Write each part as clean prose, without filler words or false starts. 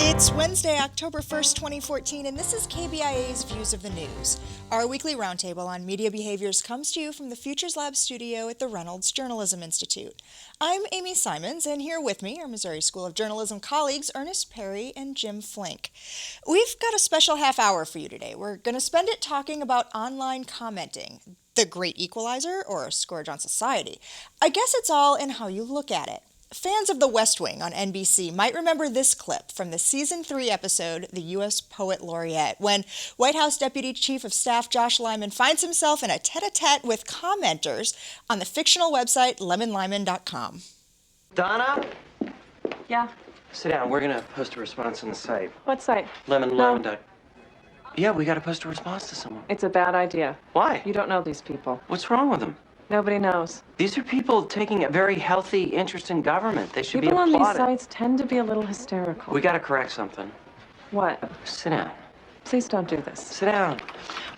It's Wednesday, October 1st, 2014, and this is KBIA's Views of the News. Our weekly roundtable on media behaviors comes to you from the Futures Lab studio at the Reynolds Journalism Institute. I'm Amy Simons, and here with me are Missouri School of Journalism colleagues Earnest Perry and Jim Flink. We've got a special half hour for you today. We're going to spend it talking about online commenting, the great equalizer or a scourge on society. I guess it's all in how you look at it. Fans of The West Wing on NBC might remember this clip from the Season 3 episode, The U.S. Poet Laureate, when White House Deputy Chief of Staff Josh Lyman finds himself in a tete-a-tete with commenters on the fictional website lemonlyman.com. Donna? Yeah? Sit down. We're going to post a response on the site. What site? Lemonlyman. Yeah, we got to post a response to someone. It's a bad idea. Why? You don't know these people. What's wrong with them? Nobody knows. These are people taking a very healthy interest in government. They should People be applauded. on these sites tend to be a little hysterical. We got to correct something. What? Sit down. Please don't do this. Sit down.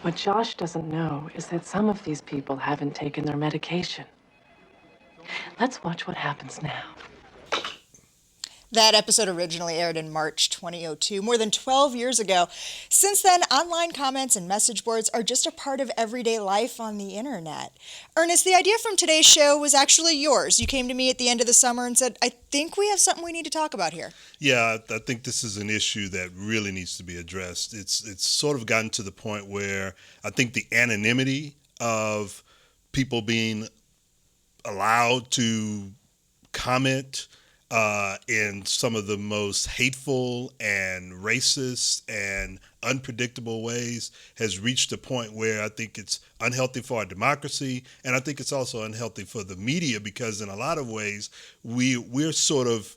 What Josh doesn't know is that some of these people haven't taken their medication. Let's watch what happens now. That episode originally aired in March 2002, more than 12 years ago. Since then, online comments and message boards are just a part of everyday life on the internet. Ernest, the idea from today's show was actually yours. You came to me at the end of the summer and said, I think we have something we need to talk about here. Yeah, I think this is an issue that really needs to be addressed. It's sort of gotten to the point where I think the anonymity of people being allowed to comment in some of the most hateful and racist and unpredictable ways has reached a point where I think it's unhealthy for our democracy, and I think it's also unhealthy for the media, because in a lot of ways we're sort of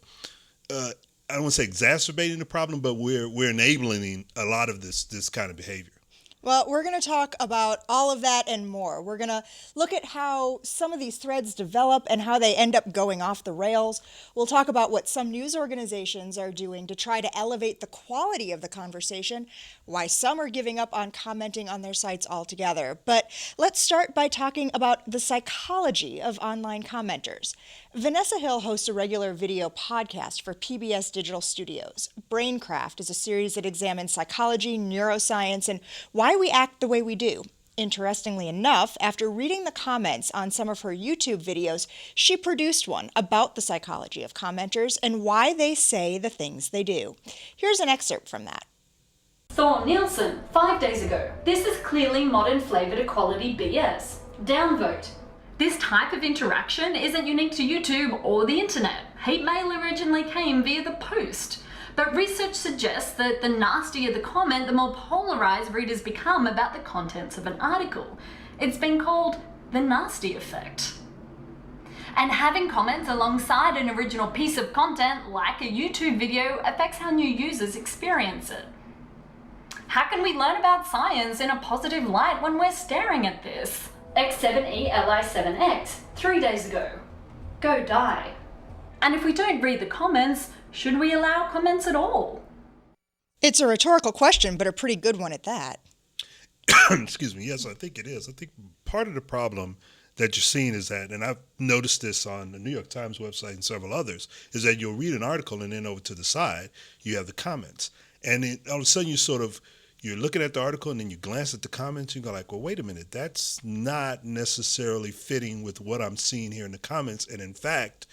I don't want to say exacerbating the problem, but we're enabling a lot of this kind of behavior. Well, we're going to talk about all of that and more. We're going to look at how some of these threads develop and how they end up going off the rails. We'll talk about what some news organizations are doing to try to elevate the quality of the conversation, why some are giving up on commenting on their sites altogether. But let's start by talking about the psychology of online commenters. Vanessa Hill hosts a regular video podcast for PBS Digital Studios. Braincraft is a series that examines psychology, neuroscience, and why we act the way we do. Interestingly enough, after reading the comments on some of her YouTube videos, she produced one about the psychology of commenters and why they say the things they do. Here's an excerpt from that. Thor Nielsen, 5 days ago. This is clearly modern flavored equality BS. Downvote. This type of interaction isn't unique to YouTube or the internet. Hate mail originally came via the post. But research suggests that the nastier the comment, the more polarized readers become about the contents of an article. It's been called the nasty effect. And having comments alongside an original piece of content, like a YouTube video, affects how new users experience it. How can we learn about science in a positive light when we're staring at this? X7E-Li7X, 3 days ago. Go die. And if we don't read the comments, should we allow comments at all? It's a rhetorical question, but a pretty good one at that. Excuse me. Yes, I think it is. I think part of the problem that you're seeing is that, and I've noticed this on the New York Times website and several others, is that you'll read an article and then over to the side, you have the comments. And then all of a sudden you're looking at the article and then you glance at the comments and you go like, well, wait a minute, that's not necessarily fitting with what I'm seeing here in the comments. And in fact,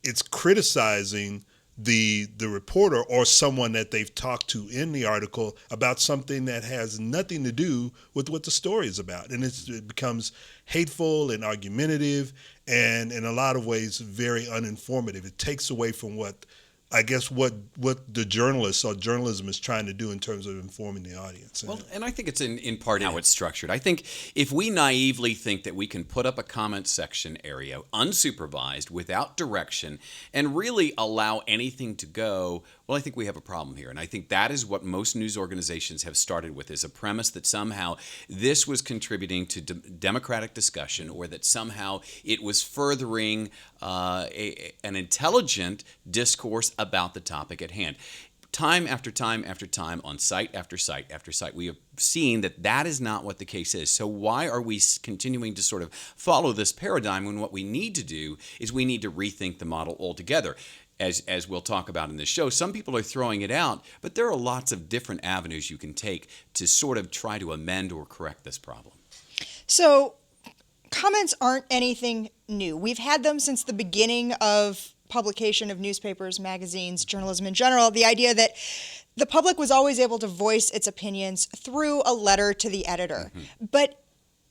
it's criticizing the reporter or someone that they've talked to in the article about something that has nothing to do with what the story is about. And it becomes hateful and argumentative and in a lot of ways very uninformative. It takes away from what the journalist or journalism is trying to do in terms of informing the audience. Well, and I think it's in part how it's structured. I think if we naively think that we can put up a comment section area unsupervised, without direction, and really allow anything to go, well, I think we have a problem here. And I think that is what most news organizations have started with, is a premise that somehow this was contributing to democratic discussion, or that somehow it was furthering an intelligent discourse about the topic at hand. Time after time after time, on site after site after site, we have seen that that is not what the case is. So why are we continuing to sort of follow this paradigm when what we need to do is we need to rethink the model altogether? as we'll talk about in this show, some people are throwing it out, but there are lots of different avenues you can take to sort of try to amend or correct this problem. So comments aren't anything new. We've had them since the beginning of publication of newspapers, magazines, journalism in general. The idea that the public was always able to voice its opinions through a letter to the editor. But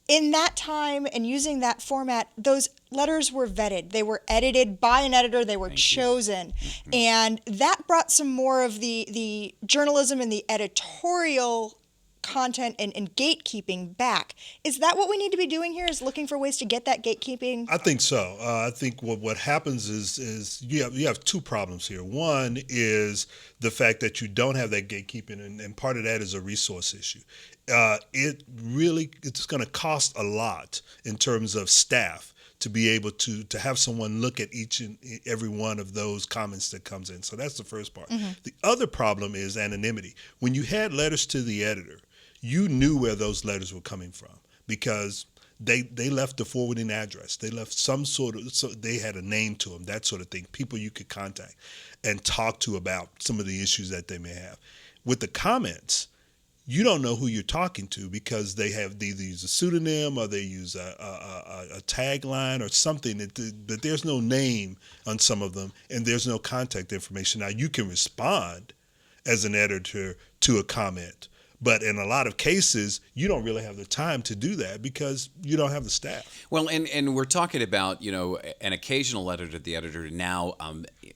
in that time and using that format, those letters were vetted. They were edited by an editor. They were chosen. And that brought some more of the journalism and the editorial content and gatekeeping back. Is that what we need to be doing here, is looking for ways to get that gatekeeping? I think so. I think what happens is you have two problems here. One is the fact that you don't have that gatekeeping, and part of that is a resource issue. It's going to cost a lot in terms of staff to be able to have someone look at each and every one of those comments that comes in. So that's the first part. The other problem is anonymity. When you had letters to the editor, you knew where those letters were coming from because they left the forwarding address. They left some sort of, so they had a name to them, that sort of thing, people you could contact and talk to about some of the issues that they may have. With the comments, you don't know who you're talking to because they either use a pseudonym or they use a tagline or something that there's no name on some of them and there's no contact information. Now, you can respond as an editor to a comment, but in a lot of cases, you don't really have the time to do that because you don't have the staff. Well, and we're talking about, an occasional letter to the editor. Now,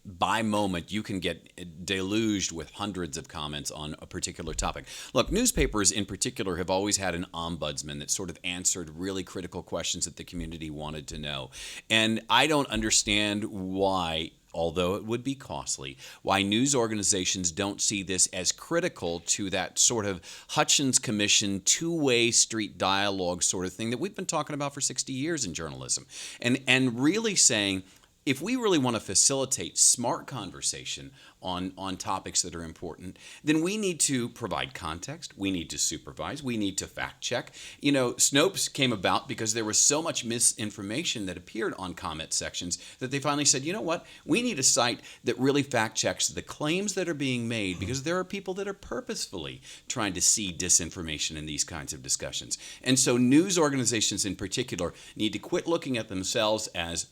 by moment, you can get deluged with hundreds of comments on a particular topic. Look, newspapers in particular have always had an ombudsman that sort of answered really critical questions that the community wanted to know. And I don't understand why, although it would be costly, why news organizations don't see this as critical to that sort of Hutchins Commission two-way street dialogue sort of thing that we've been talking about for 60 years in journalism. And really saying, if we really want to facilitate smart conversation on topics that are important, then we need to provide context, we need to supervise, we need to fact check. Snopes came about because there was so much misinformation that appeared on comment sections that they finally said, you know what, we need a site that really fact checks the claims that are being made, because there are people that are purposefully trying to seed disinformation in these kinds of discussions. And so news organizations in particular need to quit looking at themselves as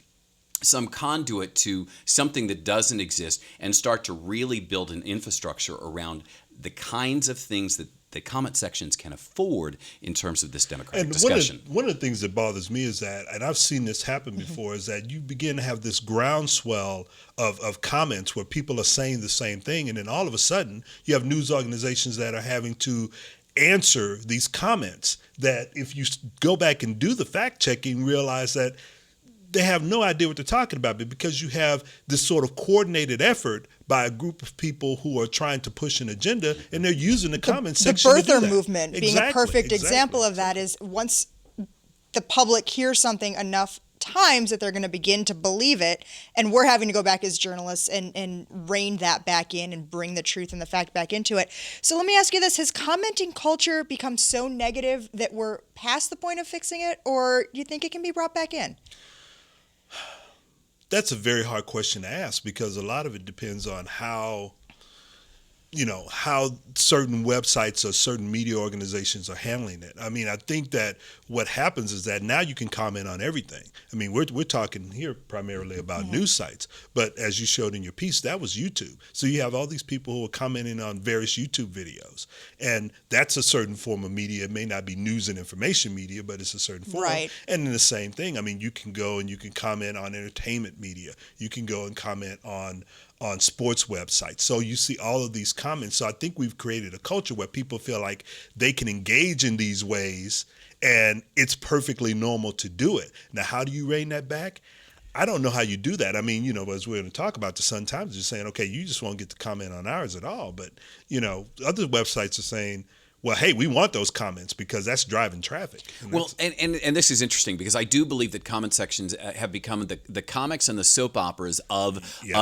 some conduit to something that doesn't exist and start to really build an infrastructure around the kinds of things that the comment sections can afford in terms of this democratic discussion. One of the things that bothers me is that, and I've seen this happen before, is that you begin to have this groundswell of comments where people are saying the same thing, and then all of a sudden you have news organizations that are having to answer these comments that, if you go back and do the fact checking, realize that they have no idea what they're talking about, but because you have this sort of coordinated effort by a group of people who are trying to push an agenda, and they're using the comment section to do birther that. movement being a perfect example of that is, once the public hears something enough times that they're going to begin to believe it, and we're having to go back as journalists and rein that back in and bring the truth and the fact back into it. So let me ask you this: has commenting culture become so negative that we're past the point of fixing it, or do you think it can be brought back in? That's a very hard question to ask, because a lot of it depends on how certain websites or certain media organizations are handling it. I mean, I think that what happens is that now you can comment on everything. I mean, we're talking here primarily about news sites, but as you showed in your piece, that was YouTube. So you have all these people who are commenting on various YouTube videos, and that's a certain form of media. It may not be news and information media, but it's a certain form. Right. And then the same thing. I mean, you can go and you can comment on entertainment media. You can go and comment on sports websites. So you see all of these comments. So I think we've created a culture where people feel like they can engage in these ways and it's perfectly normal to do it. Now, how do you rein that back? I don't know how you do that. I mean, as we're going to talk about, the Sun-Times is saying, okay, you just won't get to comment on ours at all. But, other websites are saying, well, hey, we want those comments because that's driving traffic. Well, and this is interesting because I do believe that comment sections have become the comics and the soap operas of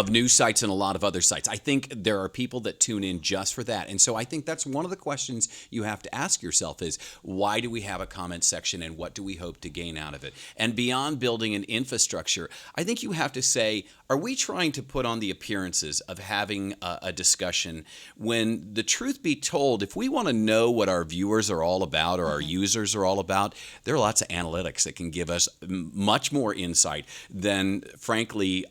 news sites and a lot of other sites. I think there are people that tune in just for that. And so I think that's one of the questions you have to ask yourself is, why do we have a comment section and what do we hope to gain out of it? And beyond building an infrastructure, I think you have to say, are we trying to put on the appearances of having a discussion when the truth be told, if we want to know what our viewers are all about or our users are all about, there are lots of analytics that can give us much more insight than, frankly,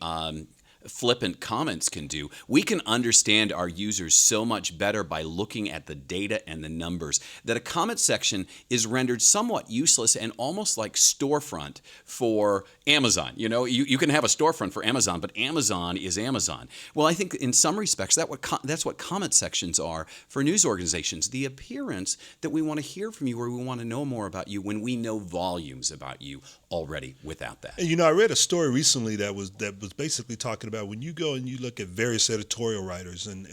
flippant comments can do. We can understand our users so much better by looking at the data and the numbers that a comment section is rendered somewhat useless and almost like storefront for Amazon. You know, you can have a storefront for Amazon, but Amazon is Amazon. Well, I think in some respects that's what comment sections are for news organizations. The appearance that we want to hear from you or we want to know more about you when we know volumes about you already without that. And, you know, I read a story recently that was basically talking about when you go and you look at various editorial writers and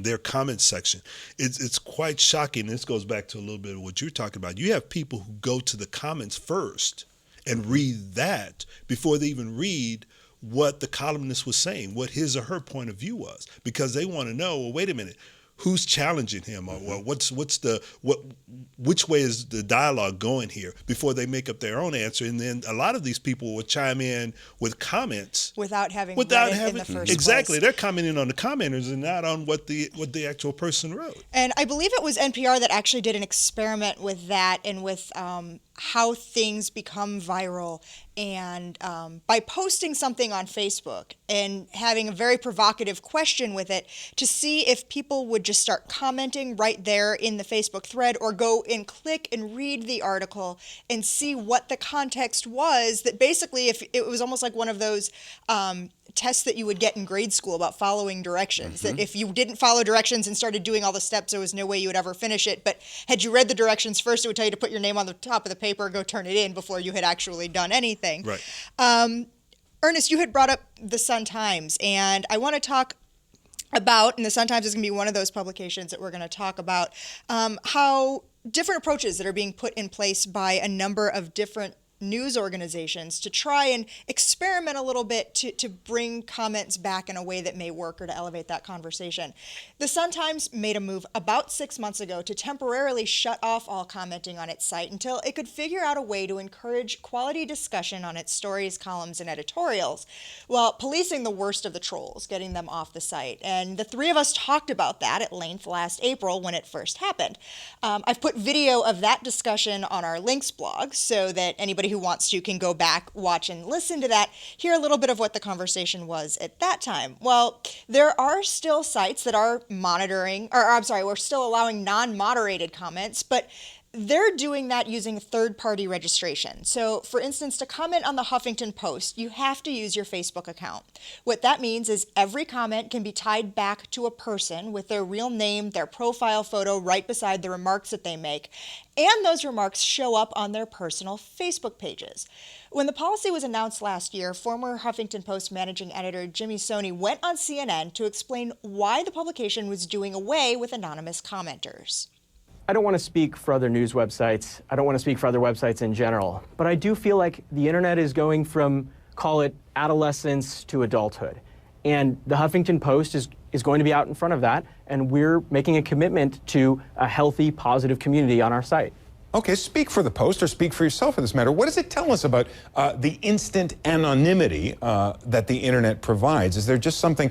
their comment section, it's quite shocking. This goes back to a little bit of what you're talking about. You have people who go to the comments first and read that before they even read what the columnist was saying, what his or her point of view was, because they want to know, well, wait a minute, who's challenging him, or which way is the dialogue going here before they make up their own answer. And then a lot of these people will chime in with comments without having read it in the first exactly. place. They're commenting on the commenters and not on what the actual person wrote. And I believe it was NPR that actually did an experiment with that and with how things become viral. And by posting something on Facebook and having a very provocative question with it to see if people would just start commenting right there in the Facebook thread or go and click and read the article and see what the context was, that basically if it was almost like one of those tests that you would get in grade school about following directions, that if you didn't follow directions and started doing all the steps, there was no way you would ever finish it. But had you read the directions first, it would tell you to put your name on the top of the paper, go turn it in before you had actually done anything. Right. Ernest, you had brought up the Sun-Times, and I want to talk about, and the Sun-Times is going to be one of those publications that we're going to talk about, how different approaches that are being put in place by a number of different news organizations to try and experiment a little bit to bring comments back in a way that may work or to elevate that conversation. The Sun-Times made a move about 6 months ago to temporarily shut off all commenting on its site until it could figure out a way to encourage quality discussion on its stories, columns, and editorials, while policing the worst of the trolls, getting them off the site. And the three of us talked about that at length last April when it first happened. I've put video of that discussion on our links blog so that anybody who wants to can go back, watch, and listen to that, hear a little bit of what the conversation was at that time. Well, there are still sites that are monitoring, or I'm sorry, we're still allowing non-moderated comments, but they're doing that using third-party registration. So, for instance, to comment on the Huffington Post, you have to use your Facebook account. What that means is every comment can be tied back to a person with their real name, their profile photo right beside the remarks that they make, and those remarks show up on their personal Facebook pages. When the policy was announced last year, former Huffington Post managing editor Jimmy Stoney went on CNN to explain why the publication was doing away with anonymous commenters. I don't want to speak for other news websites. I don't want to speak for other websites in general. But I do feel like the internet is going from, call it, adolescence to adulthood. And the Huffington Post is going to be out in front of that. And we're making a commitment to a healthy, positive community on our site. Okay, speak for the Post or speak for yourself for this matter. What does it tell us about the instant anonymity that the internet provides? Is there just something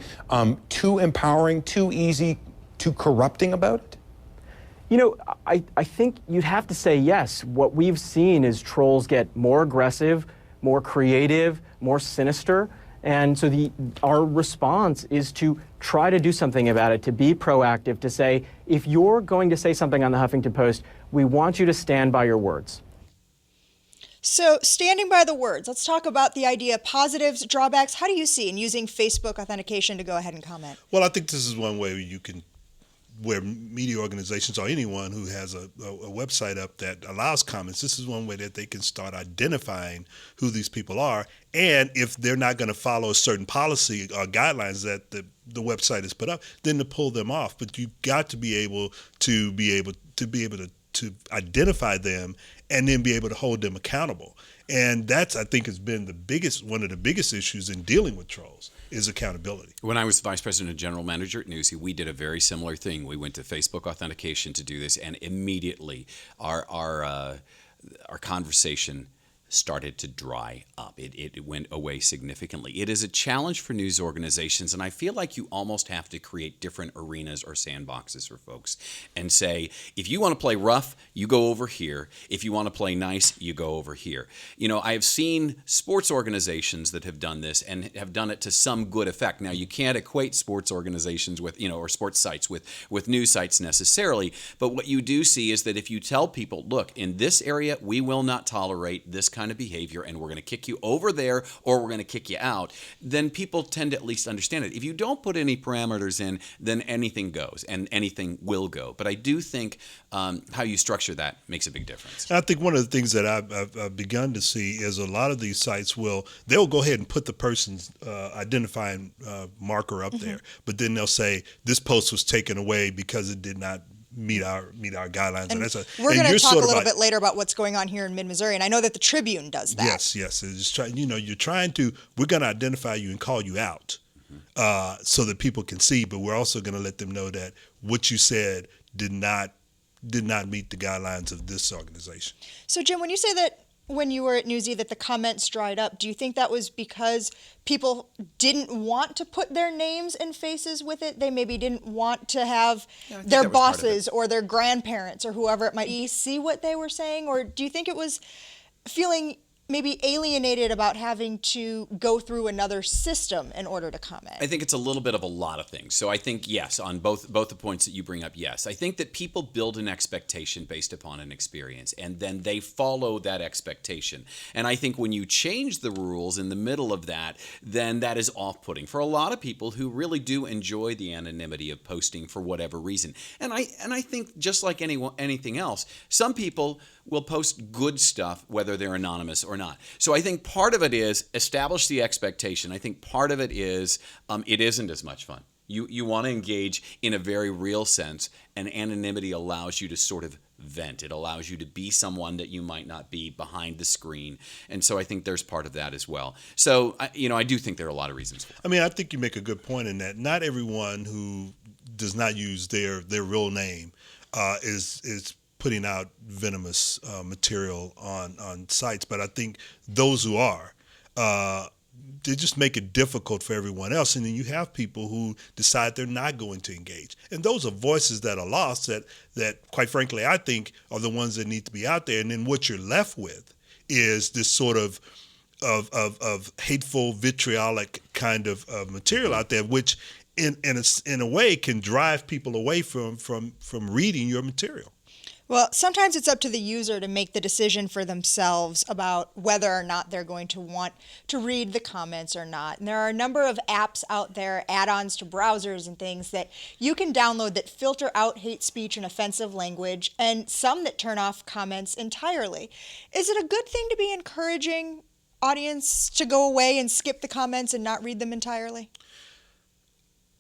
too empowering, too easy, too corrupting about it? You know, I think you'd have to say yes. What we've seen is trolls get more aggressive, more creative, more sinister. And so our response is to try to do something about it, to be proactive, to say, if you're going to say something on the Huffington Post, we want you to stand by your words. So, standing by the words, let's talk about the idea of positives, drawbacks. How do you see in using Facebook authentication to go ahead and comment? Well, I think this is one way you can where media organizations or anyone who has a website up that allows comments, this is one way that they can start identifying who these people are. And if they're not going to follow a certain policy or guidelines that the website has put up, then to pull them off. But you've got to be able to identify them and then be able to hold them accountable. And that's, I think, has been one of the biggest issues in dealing with trolls is accountability. When I was vice president and general manager at Newsy, we did a very similar thing. We went to Facebook authentication to do this, and immediately our conversation started to dry up. It went away significantly. It is a challenge for news organizations, and I feel like you almost have to create different arenas or sandboxes for folks and say, if you want to play rough, you go over here. If you want to play nice, you go over here. You know, I have seen sports organizations that have done this and have done it to some good effect. Now, you can't equate sports organizations with, or sports sites with news sites necessarily, but what you do see is that if you tell people, look, in this area, we will not tolerate this kind of behavior, and we're going to kick you over there or we're going to kick you out, then people tend to at least understand it. If you don't put any parameters in, then anything goes and anything will go. But I do think how you structure that makes a big difference. I think one of the things that I've begun to see is a lot of these sites they'll go ahead and put the person's identifying marker up there, but then they'll say this post was taken away because it did not meet our guidelines. And we're going to talk a little bit later about what's going on here in mid-Missouri, and I know that the Tribune does that. Yes. It's we're going to identify you and call you out so that people can see, but we're also going to let them know that what you said did not meet the guidelines of this organization. So, Jim, when you say that when you were at Newsy that the comments dried up, do you think that was because people didn't want to put their names and faces with it? They maybe didn't want to have their bosses or their grandparents or whoever it might be see what they were saying? Or do you think it was feeling maybe alienated about having to go through another system in order to comment? I think it's a little bit of a lot of things. So I think, yes, on both the points that you bring up, yes. I think that people build an expectation based upon an experience, and then they follow that expectation. And I think when you change the rules in the middle of that, then that is off-putting for a lot of people who really do enjoy the anonymity of posting for whatever reason. And I think just like anything else, some people will post good stuff whether they're anonymous or not. So I think part of it is establish the expectation. I think part of it is it isn't as much fun. You want to engage in a very real sense, and anonymity allows you to sort of vent. It allows you to be someone that you might not be behind the screen. And so I think there's part of that as well. So, I do think there are a lot of reasons for it. I mean, I think you make a good point in that not everyone who does not use their real name is putting out venomous material on sites, but I think those who are, they just make it difficult for everyone else. And then you have people who decide they're not going to engage. And those are voices that are lost that quite frankly, I think are the ones that need to be out there. And then what you're left with is this sort of hateful, vitriolic kind of material out there, which in a way can drive people away from reading your material. Well, sometimes it's up to the user to make the decision for themselves about whether or not they're going to want to read the comments or not. And there are a number of apps out there, add-ons to browsers and things that you can download that filter out hate speech and offensive language, and some that turn off comments entirely. Is it a good thing to be encouraging audience to go away and skip the comments and not read them entirely?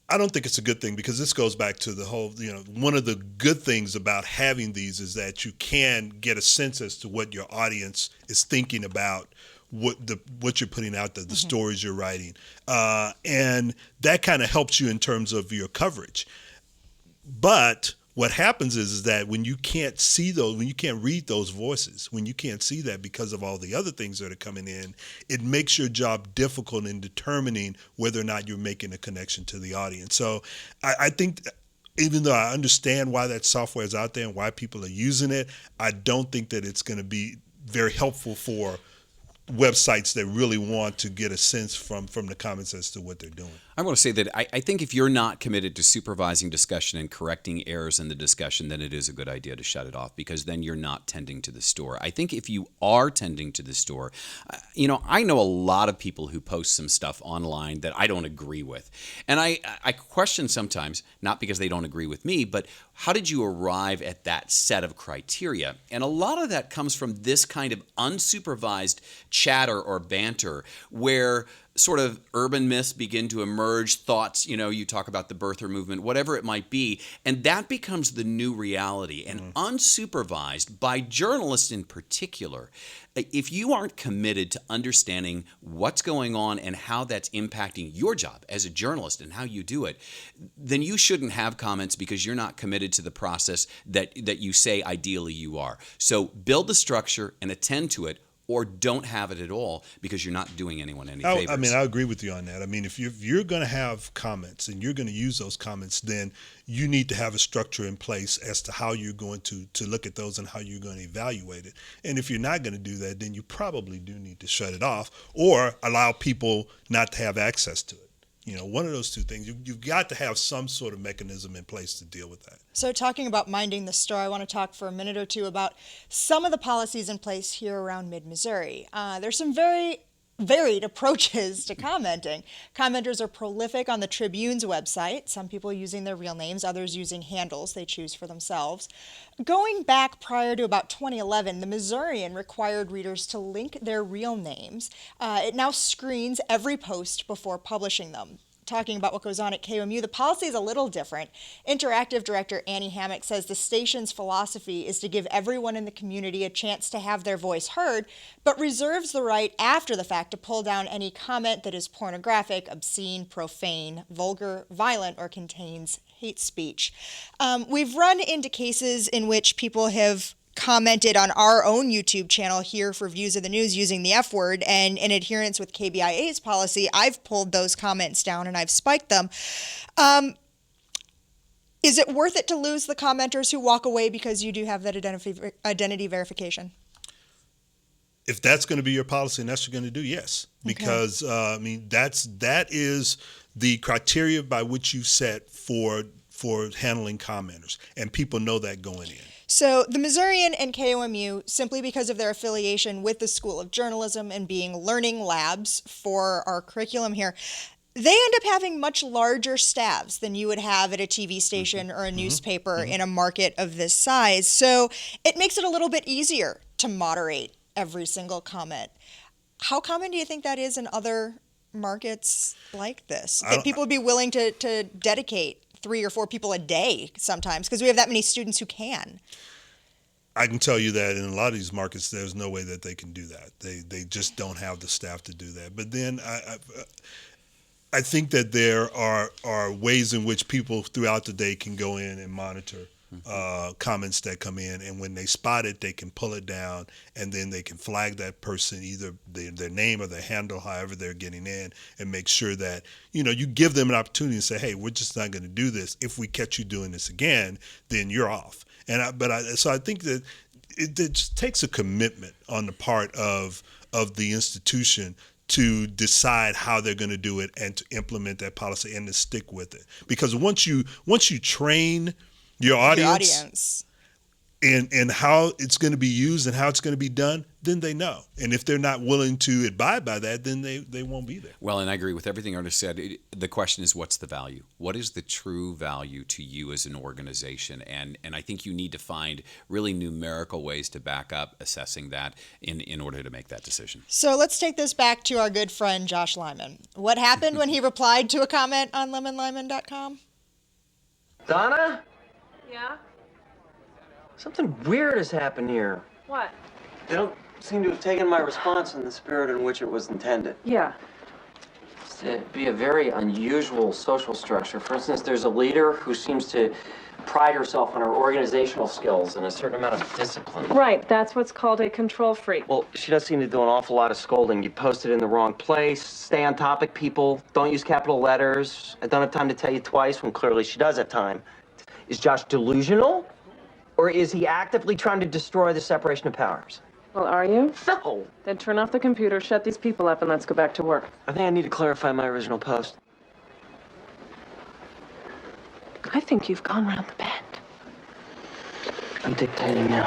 I don't think it's a good thing, because this goes back to the whole, one of the good things about having these is that you can get a sense as to what your audience is thinking about what you're putting out there, the stories you're writing. And that kind of helps you in terms of your coverage. But what happens is that when you can't see those, when you can't read those voices, when you can't see that because of all the other things that are coming in, it makes your job difficult in determining whether or not you're making a connection to the audience. So I think even though I understand why that software is out there and why people are using it, I don't think that it's going to be very helpful for websites that really want to get a sense from the comments as to what they're doing. I want to say that I think if you're not committed to supervising discussion and correcting errors in the discussion, then it is a good idea to shut it off, because then you're not tending to the store. I think if you are tending to the store, I know a lot of people who post some stuff online that I don't agree with. And I question sometimes, not because they don't agree with me, but how did you arrive at that set of criteria? And a lot of that comes from this kind of unsupervised chatter or banter where sort of urban myths begin to emerge, thoughts, you talk about the birther movement, whatever it might be, and that becomes the new reality. And unsupervised by journalists in particular, if you aren't committed to understanding what's going on and how that's impacting your job as a journalist and how you do it, then you shouldn't have comments because you're not committed to the process that you say ideally you are. So build the structure and attend to it, or don't have it at all, because you're not doing anyone any favors. I agree with you on that. If you're going to have comments and you're going to use those comments, then you need to have a structure in place as to how you're going to look at those and how you're going to evaluate it. And if you're not going to do that, then you probably do need to shut it off or allow people not to have access to it. One of those two things. You've got to have some sort of mechanism in place to deal with that. So talking about minding the store, I want to talk for a minute or two about some of the policies in place here around mid-Missouri. There's some very varied approaches to commenting. Commenters are prolific on the Tribune's website, some people using their real names, others using handles they choose for themselves. Going back prior to about 2011, the Missourian required readers to link their real names. It now screens every post before publishing them. Talking about what goes on at KOMU, the policy is a little different. Interactive director Annie Hammock says the station's philosophy is to give everyone in the community a chance to have their voice heard, but reserves the right after the fact to pull down any comment that is pornographic, obscene, profane, vulgar, violent, or contains hate speech. We've run into cases in which people have commented on our own YouTube channel here for Views of the News using the F word, and in adherence with KBIA's policy, I've pulled those comments down and I've spiked them. Is it worth it to lose the commenters who walk away because you do have that identity verification? If that's going to be your policy and that's what you're going to do, yes. Because, that is the criteria by which you set for handling commenters, and people know that going in. So the Missourian and KOMU, simply because of their affiliation with the School of Journalism and being learning labs for our curriculum here, they end up having much larger staffs than you would have at a TV station or a newspaper in a market of this size. So it makes it a little bit easier to moderate every single comment. How common do you think that is in other markets like this? That people would be willing to dedicate 3 or 4 people a day sometimes, because we have that many students who can. I can tell you that in a lot of these markets, there's no way that they can do that. They just don't have the staff to do that. But then I think that there are ways in which people throughout the day can go in and monitor comments that come in, and when they spot it, they can pull it down, and then they can flag that person, either their name or their handle, however they're getting in, and make sure that you give them an opportunity to say, hey, we're just not going to do this. If we catch you doing this again, then you're off. So I think that it just takes a commitment on the part of the institution to decide how they're going to do it and to implement that policy and to stick with it. Because once you train your audience and how it's going to be used and how it's going to be done, then they know. And if they're not willing to abide by that, then they won't be there. Well, and I agree with everything Ernest said. The question is, what's the value? What is the true value to you as an organization? And I think you need to find really numerical ways to back up assessing that in order to make that decision. So let's take this back to our good friend Josh Lyman. What happened when he replied to a comment on lemonlyman.com? Donna? Yeah? Something weird has happened here. What? They don't seem to have taken my response in the spirit in which it was intended. Yeah. It'd be a very unusual social structure. For instance, there's a leader who seems to pride herself on her organizational skills and a certain amount of discipline. Right, that's what's called a control freak. Well, she does seem to do an awful lot of scolding. You post it in the wrong place, stay on topic, people, don't use capital letters. I don't have time to tell you twice when clearly she does have time. Is Josh delusional? Or is he actively trying to destroy the separation of powers? Well, are you? No. Then turn off the computer, shut these people up, and let's go back to work. I think I need to clarify my original post. I think you've gone round the bend. I'm dictating now.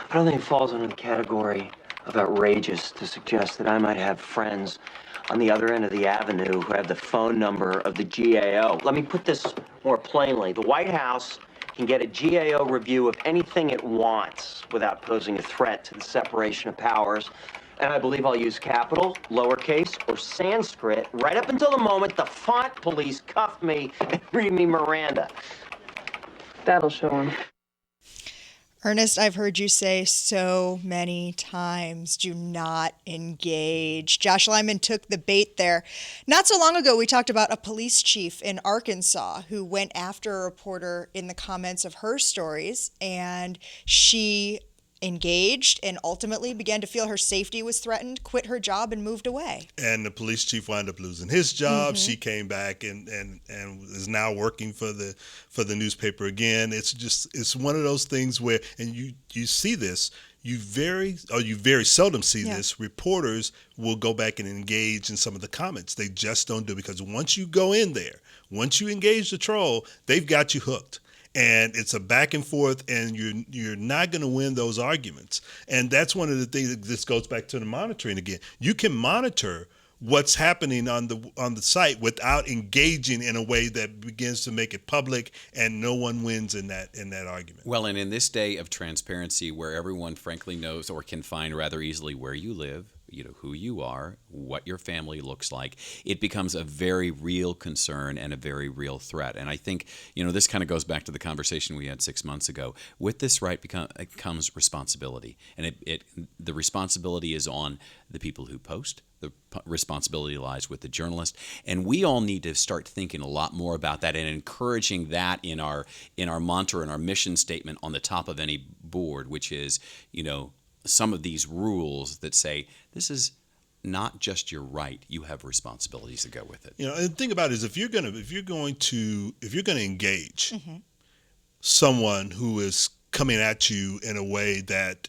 I don't think it falls under the category of outrageous to suggest that I might have friends on the other end of the avenue who have the phone number of the GAO. Let me put this more plainly. The White House can get a GAO review of anything it wants without posing a threat to the separation of powers. And I believe I'll use capital, lowercase, or Sanskrit right up until the moment the font police cuff me and read me Miranda. That'll show them. Ernest, I've heard you say so many times, do not engage. Josh Lyman took the bait there. Not so long ago, we talked about a police chief in Arkansas who went after a reporter in the comments of her stories, and she engaged and ultimately began to feel her safety was threatened, quit her job, and moved away. And the police chief wound up losing his job. She came back and is now working for the newspaper again. It's one of those things where, and you see this, you very seldom see this. Reporters will go back and engage in some of the comments. They just don't do it, because once you go in there, once you engage the troll, they've got you hooked. And it's a back and forth, and you're not going to win those arguments. And that's one of the things that this goes back to the monitoring again. You can monitor what's happening on the site without engaging in a way that begins to make it public, and no one wins in that argument. Well, and in this day of transparency, where everyone frankly knows or can find rather easily where you live, who you are, what your family looks like, it becomes a very real concern and a very real threat. And I think, this kind of goes back to the conversation we had 6 months ago. With this right comes responsibility. And the responsibility is on the people who post. The responsibility lies with the journalist. And we all need to start thinking a lot more about that and encouraging that in our mantra and our mission statement on the top of any board, which is, some of these rules that say this is not just your right, you have responsibilities that go with it. And the thing about it is, if you're going to engage someone who is coming at you in a way that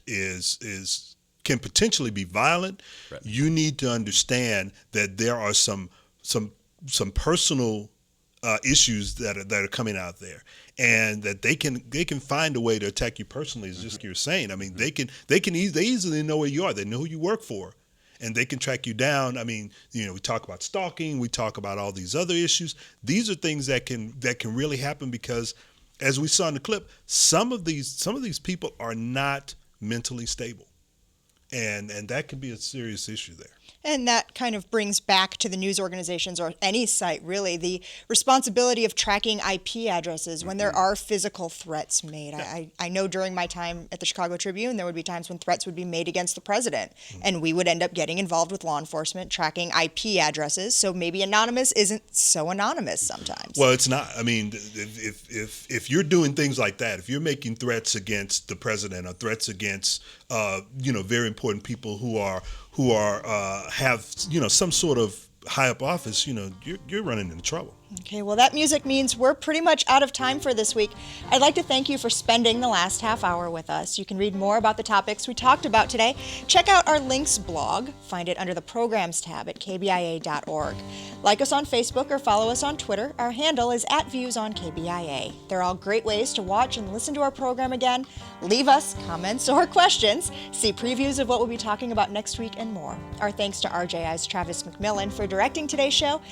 can potentially be violent, right, you need to understand that there are some personal issues that are coming out there, and that they can find a way to attack you personally. Is just like you're saying. I mean, they easily know where you are. They know who you work for, and they can track you down. I mean, we talk about stalking, we talk about all these other issues. These are things that can really happen, because, as we saw in the clip, some of these people are not mentally stable, and that can be a serious issue there. And that kind of brings back to the news organizations, or any site really, the responsibility of tracking IP addresses when there are physical threats made. I know during my time at the Chicago Tribune, there would be times when threats would be made against the president, and we would end up getting involved with law enforcement tracking IP addresses. So maybe anonymous isn't so anonymous sometimes. Well, it's not. I mean, if you're doing things like that, if you're making threats against the president or threats against very important people who have some sort of high up office, you're running into trouble. Okay, well, that music means we're pretty much out of time for this week. I'd like to thank you for spending the last half hour with us. You can read more about the topics we talked about today. Check out our links blog. Find it under the Programs tab at KBIA.org. Like us on Facebook or follow us on Twitter. Our handle is @ViewsOnKBIA. They're all great ways to watch and listen to our program again. Leave us comments or questions. See previews of what we'll be talking about next week and more. Our thanks to RJI's Travis McMillan for directing today's show,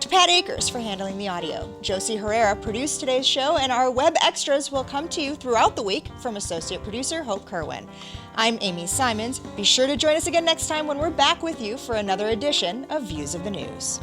to Pat Akers for handling the audio. Josie Herrera produced today's show, and our web extras will come to you throughout the week from associate producer Hope Kerwin. I'm Amy Simons. Be sure to join us again next time when we're back with you for another edition of Views of the News.